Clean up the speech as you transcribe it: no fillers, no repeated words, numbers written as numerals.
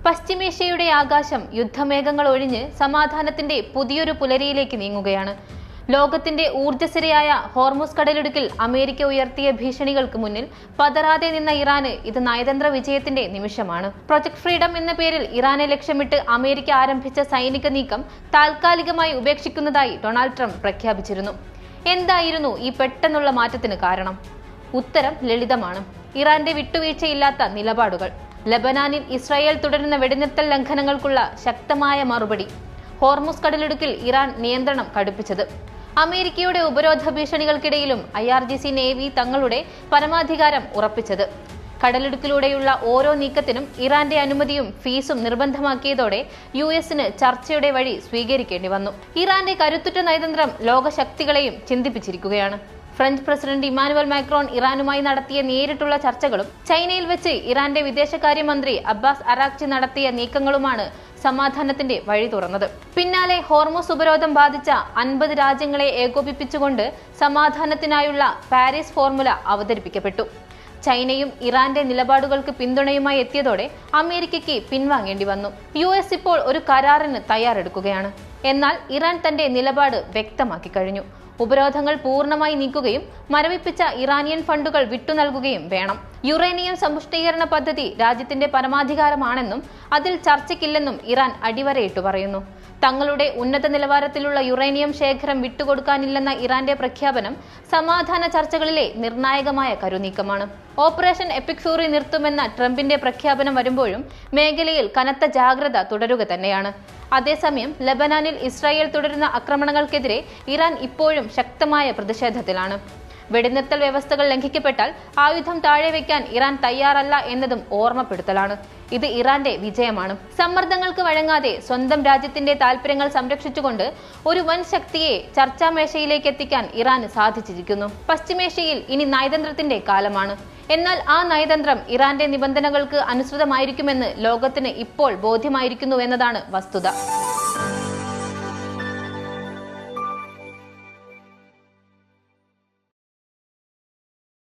പശ്ചിമേഷ്യയുടെ ആകാശം യുദ്ധമേഘങ്ങൾ ഒഴിഞ്ഞ് സമാധാനത്തിന്റെ പുതിയൊരു പുലരിയിലേക്ക് നീങ്ങുകയാണ്. ലോകത്തിന്റെ ഊർജ്ജസ്വരയായ ഹോർമുസ് കടലിടുക്കിൽ അമേരിക്ക ഉയർത്തിയ ഭീഷണികൾക്ക് മുന്നിൽ പതറാതെ നിന്ന ഇറാന് ഇത് നയതന്ത്ര വിജയത്തിന്റെ നിമിഷമാണ്. പ്രൊജക്ട് ഫ്രീഡം എന്ന പേരിൽ ഇറാനെ ലക്ഷ്യമിട്ട് അമേരിക്ക ആരംഭിച്ച സൈനിക നീക്കം താൽക്കാലികമായി ഉപേക്ഷിക്കുന്നതായി ഡൊണാൾഡ് ട്രംപ് പ്രഖ്യാപിച്ചിരുന്നു. എന്തായിരുന്നു ഈ പെട്ടെന്നുള്ള മാറ്റത്തിന് കാരണം? ഉത്തരം ലളിതമാണ്: ഇറാന്റെ വിട്ടുവീഴ്ചയില്ലാത്ത നിലപാടുകൾ. ലബനാനിൽ ഇസ്രായേൽ തുടരുന്ന വെടിനിർത്തൽ ലംഘനങ്ങൾക്കുള്ള ശക്തമായ മറുപടി. ഹോർമുസ് കടലിടുക്കിൽ ഇറാൻ നിയന്ത്രണം കടുപ്പിച്ചത്. അമേരിക്കയുടെ ഉപരോധ ഭീഷണികൾക്കിടയിലും IRGC നേവി തങ്ങളുടെ പരമാധികാരം ഉറപ്പിച്ചത്. കടലിടുക്കിലൂടെയുള്ള ഓരോ നീക്കത്തിനും ഇറാന്റെ അനുമതിയും ഫീസും നിർബന്ധമാക്കിയതോടെ US-ന് ചർച്ചയുടെ വഴി സ്വീകരിക്കേണ്ടി വന്നു. ഇറാന്റെ കരുത്തുറ്റ നയതന്ത്രം ലോകശക്തികളെയും ചിന്തിപ്പിച്ചിരിക്കുകയാണ്. ഫ്രഞ്ച് പ്രസിഡന്റ് ഇമ്മാനുവൽ മാക്രോൺ ഇറാനുമായി നടത്തിയ നേരിട്ടുള്ള ചർച്ചകളും ചൈനയിൽ വെച്ച് ഇറാന്റെ വിദേശകാര്യമന്ത്രി അബ്ബാസ് അറാക്ചി നടത്തിയ നീക്കങ്ങളുമാണ് സമാധാനത്തിന്റെ വഴി തുറന്നത്. പിന്നാലെ ഹോർമുസ് ഉപരോധം ബാധിച്ച 50 രാജ്യങ്ങളെ ഏകോപിപ്പിച്ചുകൊണ്ട് സമാധാനത്തിനായുള്ള പാരീസ് ഫോർമുല അവതരിപ്പിക്കപ്പെട്ടു. ചൈനയും ഇറാന്റെ നിലപാടുകൾക്ക് പിന്തുണയുമായി എത്തിയതോടെ അമേരിക്കയ്ക്ക് പിൻവാങ്ങേണ്ടി വന്നു. US ഇപ്പോൾ ഒരു കരാറിന് തയ്യാറെടുക്കുകയാണ്. എന്നാൽ ഇറാൻ തന്റെ നിലപാട് വ്യക്തമാക്കി കഴിഞ്ഞു. ഉപരോധങ്ങൾ പൂർണ്ണമായി നീക്കുകയും മരവിപ്പിച്ച ഇറാനിയൻ ഫണ്ടുകൾ വിട്ടുനൽകുകയും വേണം. യുറേനിയം സമ്പുഷ്ടീകരണ പദ്ധതി രാജ്യത്തിന്റെ പരമാധികാരമാണെന്നും അതിൽ ചർച്ചയ്ക്കില്ലെന്നും ഇറാൻ അടിവരയിട്ടു പറയുന്നു. തങ്ങളുടെ ഉന്നത നിലവാരത്തിലുള്ള യുറേനിയം ശേഖരം വിട്ടുകൊടുക്കാനില്ലെന്ന ഇറാന്റെ പ്രഖ്യാപനം സമാധാന ചർച്ചകളിലെ നിർണായകമായ കരുനീക്കമാണ്. ഓപ്പറേഷൻ എപ്പിക് ഫ്യൂറി നിർത്തുമെന്ന ട്രംപിന്റെ പ്രഖ്യാപനം വരുമ്പോഴും മേഖലയിൽ കനത്ത ജാഗ്രത തുടരുക തന്നെയാണ്. അതേസമയം ലബനാനിൽ ഇസ്രായേൽ തുടരുന്ന ആക്രമണങ്ങൾക്കെതിരെ ഇറാൻ ഇപ്പോഴും ശക്തമായ പ്രതിഷേധത്തിലാണ്. വെടിനിർത്തൽ വ്യവസ്ഥകൾ ലംഘിക്കപ്പെട്ടാൽ ആയുധം താഴെ വയ്ക്കാൻ ഇറാൻ തയ്യാറല്ല എന്നതും ഓർമ്മപ്പെടുത്തലാണ്. ഇത് ഇറാന്റെ വിജയമാണ്. സമ്മർദ്ദങ്ങൾക്ക് വഴങ്ങാതെ സ്വന്തം രാജ്യത്തിന്റെ താൽപര്യങ്ങൾ സംരക്ഷിച്ചുകൊണ്ട് ഒരു വൻ ശക്തിയെ ചർച്ചാമേശയിലേക്ക് എത്തിക്കാൻ ഇറാന് സാധിച്ചിരിക്കുന്നു. പശ്ചിമേഷ്യയിൽ ഇനി നയതന്ത്രത്തിന്റെ കാലമാണ്. എന്നാൽ ആ നയതന്ത്രം ഇറാന്റെ നിബന്ധനകൾക്ക് അനുസൃതമായിരിക്കുമെന്ന് ലോകത്തിന് ഇപ്പോൾ ബോധ്യമായിരിക്കുന്നു എന്നതാണ് വസ്തുത.